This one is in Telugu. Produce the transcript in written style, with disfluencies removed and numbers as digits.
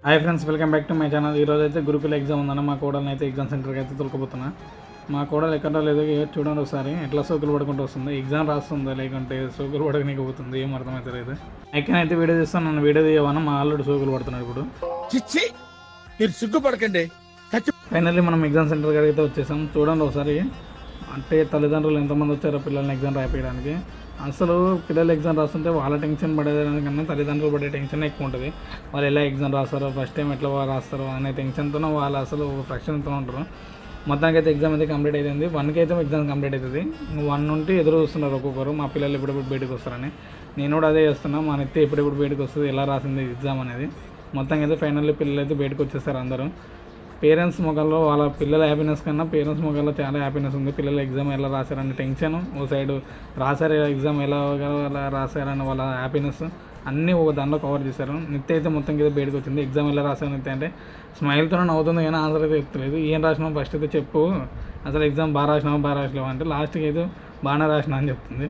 Hi friends, welcome back to my channel. ఈరోజు అయితే గురుకుల ఎగ్జామ్ ఉందన్న మా కోడల్ని అయితే ఎగ్జామ్ సెంటర్కి అయితే తొలకపోతున్నా. మా కోడలు ఎక్కడ లేదు చూడండి ఒకసారి, ఎట్లా సోకులు పడుకుంటూ వస్తుంది. ఎగ్జామ్ రాస్తుందా లేకుంటే సోకులు పడకనికి పోతుంది, ఏం అర్థమైతే లేదు. అయితే వీడియో తీస్తాను, నన్ను వీడియో తీయవన్నా మా ఆల్రెడీ సోకులు పడుతున్నాడు ఇప్పుడు. మీరు సిగ్గుపడకండి. ఫైనల్లీ మనం ఎగ్జామ్ సెంటర్ కాడికి అయితే వచ్చేసాం. చూడండి ఒకసారి, అంటే తల్లిదండ్రులు ఎంతమంది వచ్చారో పిల్లల్ని ఎగ్జామ్ రాయడానికి. అసలు పిల్లలు ఎగ్జామ్ రాస్తుంటే వాళ్ళ టెన్షన్ పడేదానికన్నా తల్లిదండ్రులు పడే టెన్షన్ ఎక్కువ ఉంటుంది. వాళ్ళు ఎలా ఎగ్జామ్ రాస్తారో, ఫస్ట్ టైం ఎట్లా రాస్తారో అనే టెన్షన్తోనే వాళ్ళు అసలు ఫ్రస్ట్రేషన్తో ఉంటారు. మొత్తానికి అయితే ఎగ్జామ్ అయితే కంప్లీట్ అవుతుంది. 1కి అయితే ఎగ్జామ్ కంప్లీట్ అవుతుంది. 1 నుండి ఎదురు చూస్తున్నారు ఒక్కొక్కరు, మా పిల్లలు ఎప్పుడెప్పుడు బయటకు వస్తారని. నేను కూడా అదే చేస్తున్నా, మా నెత్తి ఎప్పుడెప్పుడు బయటకు వస్తుంది, ఎలా రాసింది ఎగ్జామ్ అనేది. మొత్తంగా అయితే ఫైనల్లీ పిల్లలు అయితే బయటకు వచ్చేస్తారు అందరూ. పేరెంట్స్ మొక్కల్లో వాళ్ళ పిల్లల హ్యాపీనెస్ కన్నా పేరెంట్స్ మొక్కల్లో చాలా హ్యాపీనెస్ ఉంది. పిల్లలు ఎగ్జామ్ ఎలా రాశారని టెన్షన్, ఓ సైడు రాశారు ఎగ్జామ్ ఎలా రాశారని వాళ్ళ హ్యాపీనెస్ అన్నీ ఒక దానిలో కవర్ చేశారు. నిత్య అయితే మొత్తం మీద బయటకు వచ్చింది. ఎగ్జామ్ ఎలా రాశారు నిత్య అంటే స్మైల్తోనే నవ్వుతుంది, కానీ ఆన్సర్ అయితే చెప్తలేదు. ఏం రాసినావు ఫస్ట్ అయితే చెప్పు, అసలు ఎగ్జామ్ బాగా రాసినావా బాగా రాసినావా అంటే లాస్ట్కి అయితే బాగానే రాసినా అని చెప్తుంది.